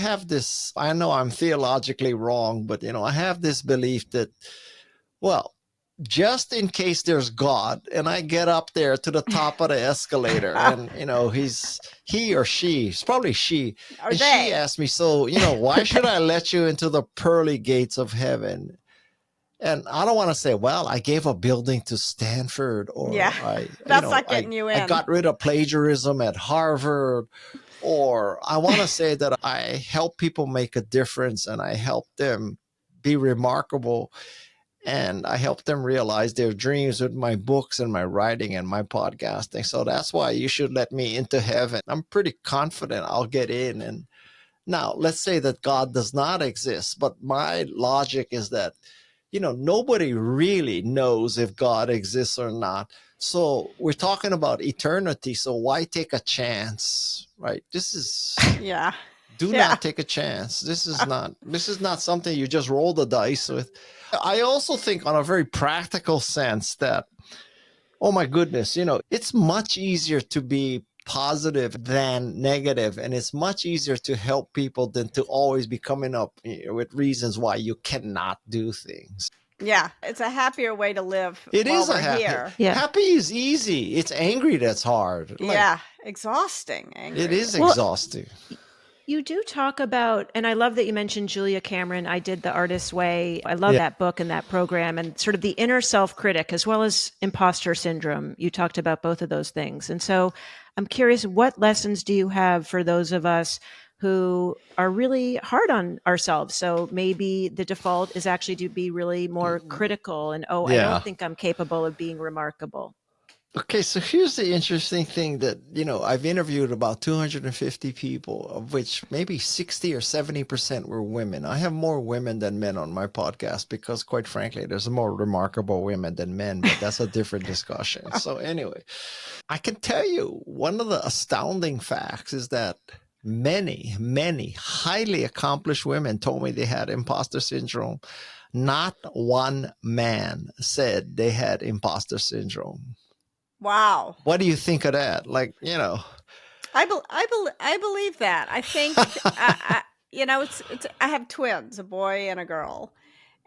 know I'm theologically wrong, but, I have this belief that, well, just in case there's God and I get up there to the top of the escalator and, he or she, it's probably she, Or and they. she asked me, so, why should I let you into the pearly gates of heaven? And I don't want to say, well, I gave a building to Stanford, or That's not getting you in. I got rid of plagiarism at Harvard, or I want to say that I help people make a difference and I help them be remarkable and I help them realize their dreams with my books and my writing and my podcasting. So that's why you should let me into heaven. I'm pretty confident I'll get in. And now let's say that God does not exist, but my logic is that nobody really knows if God exists or not. So we're talking about eternity. So why take a chance, right? This is do not take a chance. This is not something you just roll the dice with. I also think on a very practical sense that, oh my goodness, it's much easier to be positive than negative, and it's much easier to help people than to always be coming up with reasons why you cannot do things. Yeah, it's a happier way to live. It is a here. Happy is easy. It's angry that's hard. Exhausting. Angry. It is exhausting. You do talk about, and I love that you mentioned Julia Cameron. I did The Artist's Way. I love that book and that program, and sort of the inner self-critic as well as imposter syndrome. You talked about both of those things. And so I'm curious, what lessons do you have for those of us who are really hard on ourselves? So maybe the default is actually to be really more critical and, I don't think I'm capable of being remarkable. Okay, so here's the interesting thing that, I've interviewed about 250 people, of which maybe 60 or 70% were women. I have more women than men on my podcast because, quite frankly, there's more remarkable women than men, but that's a different discussion. So anyway, I can tell you one of the astounding facts is that many, many highly accomplished women told me they had imposter syndrome. Not one man said they had imposter syndrome. Wow. What do you think of that? Like, I believe that. I think, I have twins, a boy and a girl.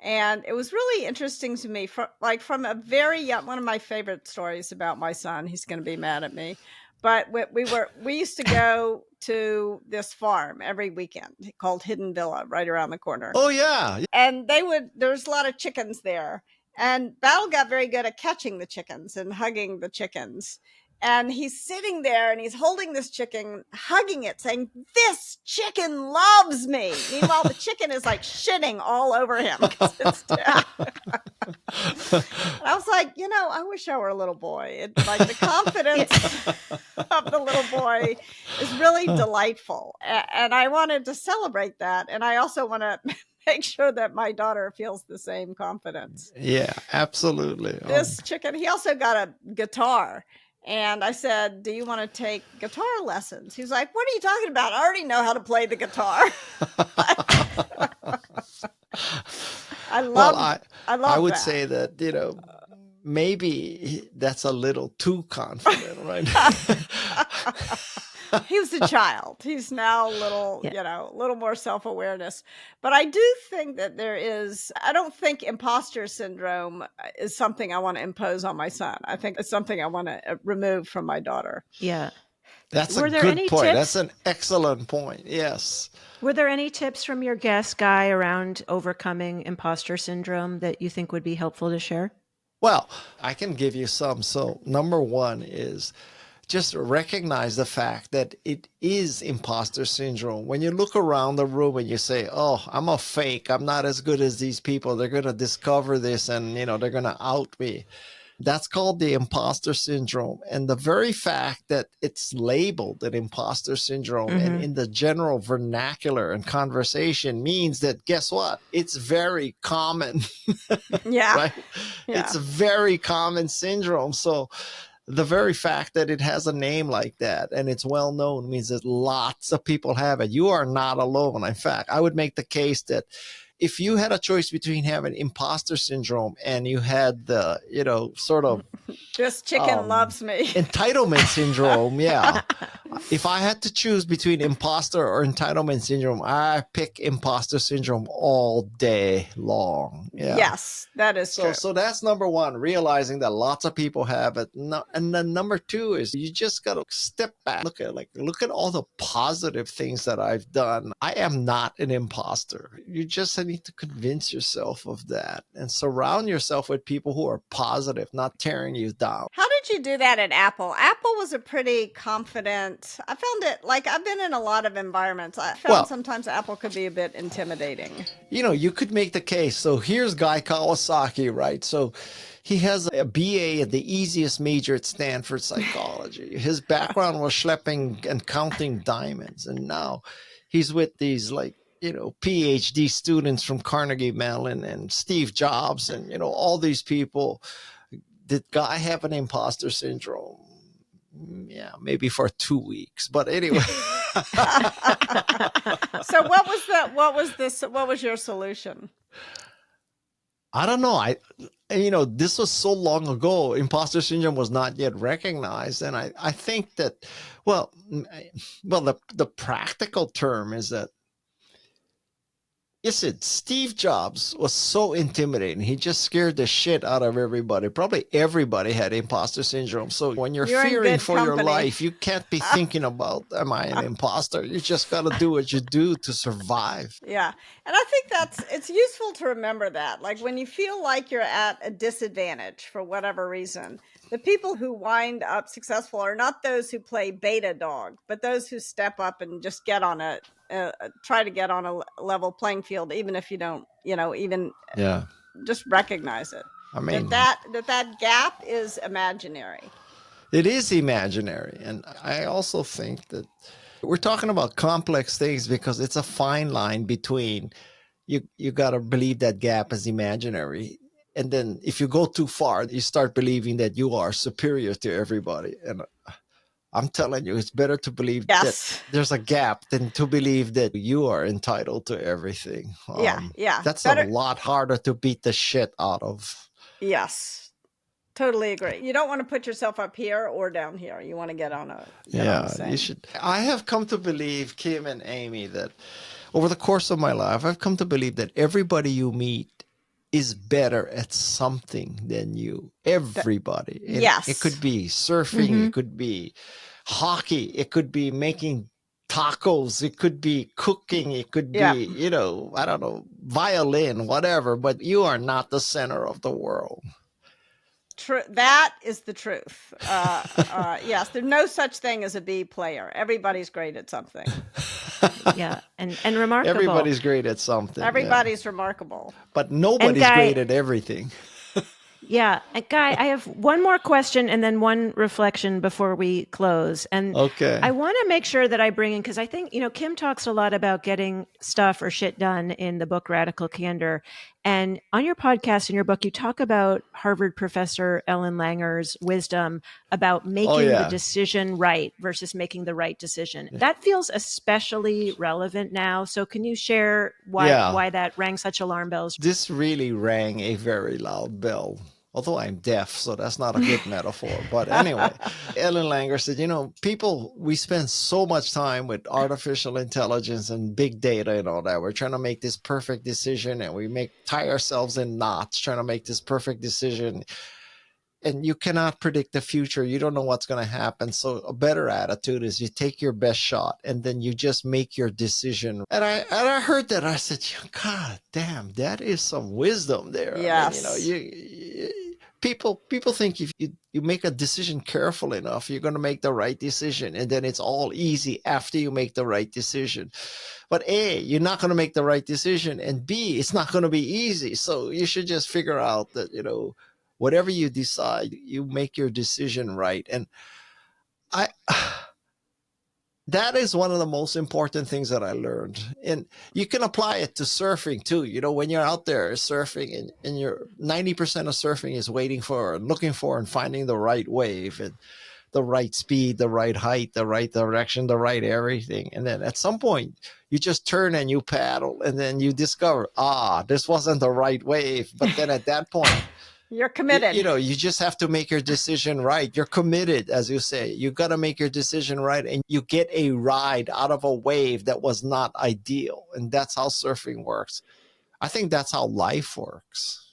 And it was really interesting to me from a very young, one of my favorite stories about my son, he's going to be mad at me, but we used to go to this farm every weekend called Hidden Villa right around the corner. Oh yeah. And there's a lot of chickens there. And Battle got very good at catching the chickens and hugging the chickens. And he's sitting there and he's holding this chicken, hugging it, saying, "This chicken loves me." Meanwhile, the chicken is like shitting all over him. It's and I was like, I wish I were a little boy. Like the confidence of the little boy is really delightful. And I wanted to celebrate that. And I also want to make sure that my daughter feels the same confidence. Yeah, absolutely. This chicken, he also got a guitar. And I said, "Do you want to take guitar lessons?" He was like, "What are you talking about? I already know how to play the guitar." I would that. say that, maybe that's a little too confident, right? He was a child. He's now a little, a little more self-awareness. But I do think that I don't think imposter syndrome is something I want to impose on my son. I think it's something I want to remove from my daughter. Yeah. That's a good point. That's an excellent point. Yes. Were there any tips from your guest, Guy, around overcoming imposter syndrome that you think would be helpful to share? Well, I can give you some. So number one is just recognize the fact that it is imposter syndrome. When you look around the room and you say, "Oh, I'm a fake. I'm not as good as these people. They're going to discover this and, they're going to out me." That's called the imposter syndrome. And the very fact that it's labeled an imposter syndrome and in the general vernacular and conversation means that, guess what? It's very common. Yeah. Right? Yeah. It's a very common syndrome. So the very fact that it has a name like that and it's well known means that lots of people have it. You are not alone. In fact, I would make the case that if you had a choice between having imposter syndrome and you had the, sort of "This chicken loves me," entitlement syndrome, yeah. If I had to choose between imposter or entitlement syndrome, I pick imposter syndrome all day long. Yeah. Yes, that is true. So that's number one, realizing that lots of people have it. And then number two is you just got to step back, look at all the positive things that I've done. I am not an imposter. You just need to convince yourself of that and surround yourself with people who are positive, not tearing you down. How did you do that at Apple? Apple was a pretty confident. I found it, like, I've been in a lot of environments. I found sometimes Apple could be a bit intimidating. You could make the case. So here's Guy Kawasaki, right? So he has a BA at the easiest major at Stanford psychology. His background was schlepping and counting diamonds. And now he's with these PhD students from Carnegie Mellon and Steve Jobs and, all these people. Did Guy have an imposter syndrome? Yeah, maybe for 2 weeks. But anyway. So what was your solution? I don't know. This was so long ago. Imposter syndrome was not yet recognized. And I think that, the practical term is that, Steve Jobs was so intimidating. He just scared the shit out of everybody. Probably everybody had imposter syndrome. So when you're fearing for your life, you can't be thinking about, am I an imposter? You just got to do what you do to survive. Yeah. And I think it's useful to remember that. Like when you feel like you're at a disadvantage for whatever reason, the people who wind up successful are not those who play beta dog, but those who step up and just get on try to get on a level playing field, even if you don't, just recognize it. I mean, that gap is imaginary. It is imaginary. And I also think that we're talking about complex things because it's a fine line between you got to believe that gap is imaginary. And then if you go too far, you start believing that you are superior to everybody. And I'm telling you, it's better to believe that there's a gap than to believe that you are entitled to everything. That's a lot harder to beat the shit out of. Yes, totally agree. You don't want to put yourself up here or down here. You want to get on you should. I have come to believe, Kim and Amy, that over the course of my life, I've come to believe that everybody you meet is better at something than you. Everybody. It could be surfing. It could be hockey. It could be making tacos. It could be cooking. It could be, I don't know, violin, whatever. But you are not the center of the world. That is the truth. Yes, there's no such thing as a B player. Everybody's great at something. Yeah, and remarkable. Everybody's great at something. Everybody's remarkable. But nobody's Guy, great at everything. Yeah. Guy, I have one more question and then one reflection before we close. And Okay. I want to make sure that I bring in, because I think, Kim talks a lot about getting stuff or shit done in the book Radical Candor. And on your podcast, in your book, you talk about Harvard professor Ellen Langer's wisdom about making the decision right versus making the right decision. That feels especially relevant now. So can you share why that rang such alarm bells? This really rang a very loud bell. Although I'm deaf, so that's not a good metaphor. But anyway, Ellen Langer said, people, we spend so much time with artificial intelligence and big data and all that. We're trying to make this perfect decision, and we tie ourselves in knots trying to make this perfect decision. And you cannot predict the future. You don't know what's going to happen. So a better attitude is you take your best shot and then you just make your decision. And I heard that. I said, God damn, that is some wisdom there. Yes. I mean, people think if you make a decision careful enough, you're going to make the right decision. And then it's all easy after you make the right decision. But A, you're not going to make the right decision. And B, it's not going to be easy. So you should just figure out that, whatever you decide, you make your decision right. And that is one of the most important things that I learned. And you can apply it to surfing too. When you're out there surfing and you're 90% of surfing is looking for and finding the right wave and the right speed, the right height, the right direction, the right everything. And then at some point you just turn and you paddle and then you discover, this wasn't the right wave. But then at that point, you're committed. You just have to make your decision right. You're committed, as you say. You got to make your decision right, and you get a ride out of a wave that was not ideal. And that's how surfing works. I think that's how life works.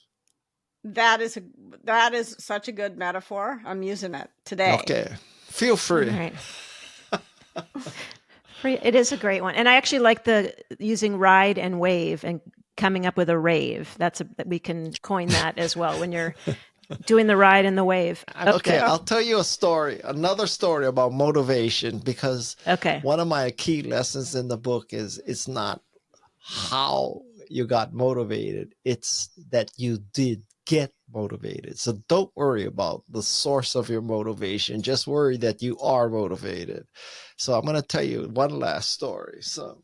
That is such a good metaphor. I'm using it today. Okay. Feel free. All right. It is a great one. And I actually like using ride and wave and coming up with a rave. We can coin that as well when you're doing the ride and the wave. Okay, I'll tell you another story about motivation, because one of my key lessons in the book is it's not how you got motivated, it's that you did get motivated. So don't worry about the source of your motivation. Just worry that you are motivated. So I'm going to tell you one last story. So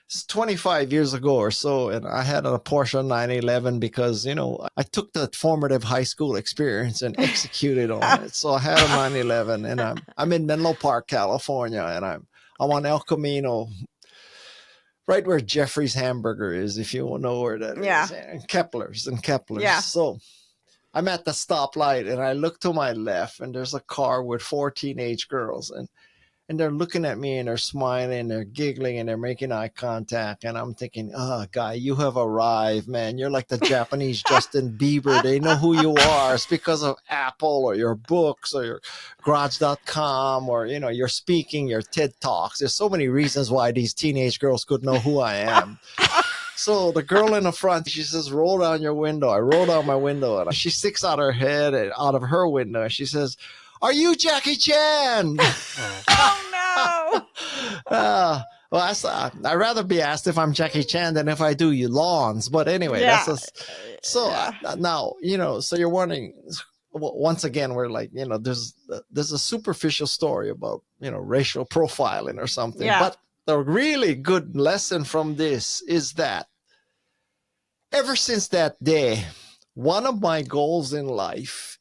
it's 25 years ago or so, and I had a Porsche 911 because, I took the formative high school experience and executed on it. So I had a 911, and I'm in Menlo Park, California, and I'm on El Camino, right where Jeffrey's Hamburger is, if you know where that is, and Kepler's. Yeah. So I'm at the stoplight, and I look to my left, and there's a car with 4 teenage girls, and they're looking at me and they're smiling, they're giggling, and they're making eye contact. And I'm thinking, Guy, you have arrived, man. You're like the Japanese Justin Bieber. They know who you are. It's because of Apple or your books or your garage.com or, your speaking, your TED Talks. There's so many reasons why these teenage girls could know who I am. So the girl in the front, she says, roll down your window. I roll down my window, and she sticks out her head out of her window, and she says, are you Jackie Chan? Oh, no. I'd rather be asked if I'm Jackie Chan than if I do you lawns. But anyway, now, so you're wondering, once again, we're like, there's a superficial story about, racial profiling or something. Yeah. But the really good lesson from this is that ever since that day, one of my goals in life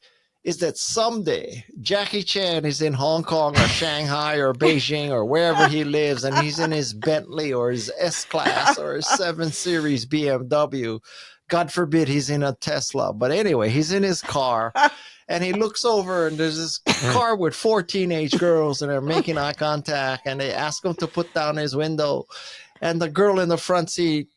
is that someday Jackie Chan is in Hong Kong or Shanghai or Beijing or wherever he lives, and he's in his Bentley or his S-Class or his 7 Series BMW. God forbid he's in a Tesla. But anyway, he's in his car, and he looks over, and there's this car with 4 teenage girls, and they're making eye contact, and they ask him to put down his window. And the girl in the front seat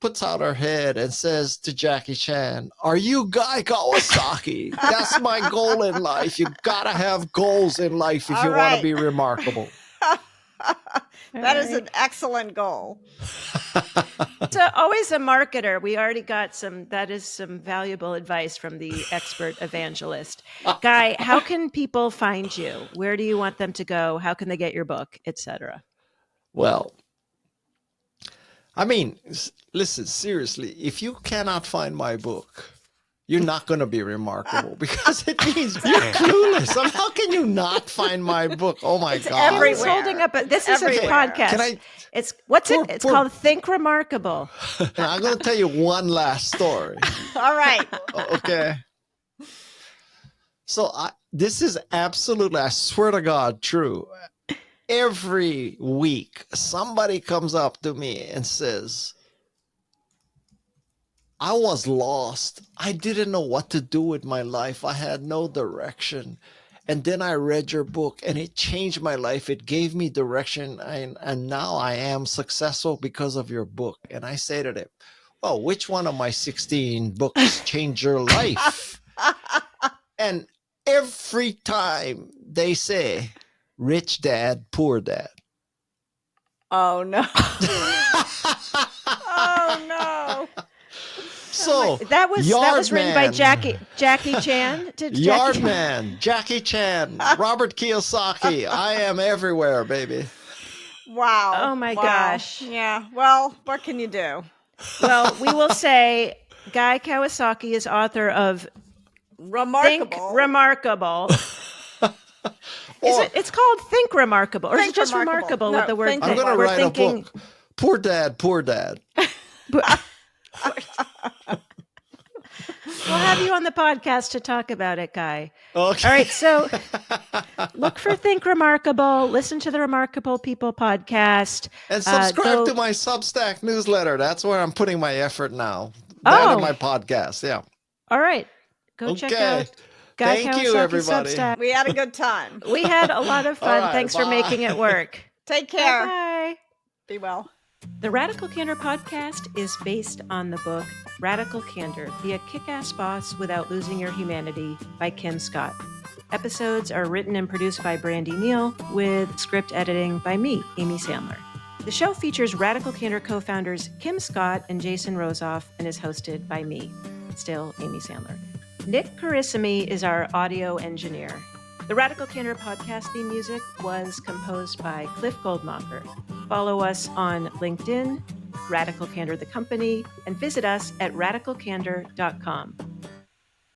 puts out her head and says to Jackie Chan, are you Guy Kawasaki? That's my goal in life. You gotta have goals in life if you want to be remarkable. That is an excellent goal. always a marketer. We already got that is some valuable advice from the expert evangelist. Guy, how can people find you? Where do you want them to go? How can they get your book, etc.? Well, I mean, listen, seriously, if you cannot find my book, you're not going to be remarkable, because it means you're clueless. I mean, how can you not find my book? Oh my God. everywhere. He's holding up this is a Everywhere. podcast. Can I? It's It's called Think Remarkable. I'm going to tell you one last story. All right. Okay. So this is absolutely, I swear to God, true. Every week, somebody comes up to me and says, I was lost. I didn't know what to do with my life. I had no direction. And then I read your book and it changed my life. It gave me direction. And now I am successful because of your book. And I say to them, well, which one of my 16 books changed your life? And every time they say, Rich Dad, Poor Dad. Oh, no. Oh, no. So that was written by Jackie Chan. Yardman, Jackie Chan, Robert Kiyosaki. I am everywhere, baby. Wow. Oh, my gosh. Yeah. Well, what can you do? Well, we will say Guy Kawasaki is author of Remarkable. Think Remarkable. It's called Think Remarkable, or is it just remarkable No, with the word Think think? I'm going to We're write thinking, a book. Poor Dad, Poor Dad. We'll have you on the podcast to talk about it, Guy. Okay. All right, so look for Think Remarkable. Listen to the Remarkable People podcast. And subscribe to my Substack newsletter. That's where I'm putting my effort now. That and my podcast. Yeah. All right. Go check out Guy Thank you, Kawasaki's everybody. Substack. We had a good time. We had a lot of fun. All right, Thanks for bye. making it work. Take care. Bye. Be well. The Radical Candor podcast is based on the book Radical Candor, Be a Kick-Ass Boss Without Losing Your Humanity by Kim Scott. Episodes are written and produced by Brandy Neal with script editing by me, Amy Sandler. The show features Radical Candor co-founders Kim Scott and Jason Rosoff and is hosted by me, still Amy Sandler. Nick Carissimi is our audio engineer. The Radical Candor podcast theme music was composed by Cliff Goldmacher. Follow us on LinkedIn, Radical Candor the Company, and visit us at radicalcandor.com.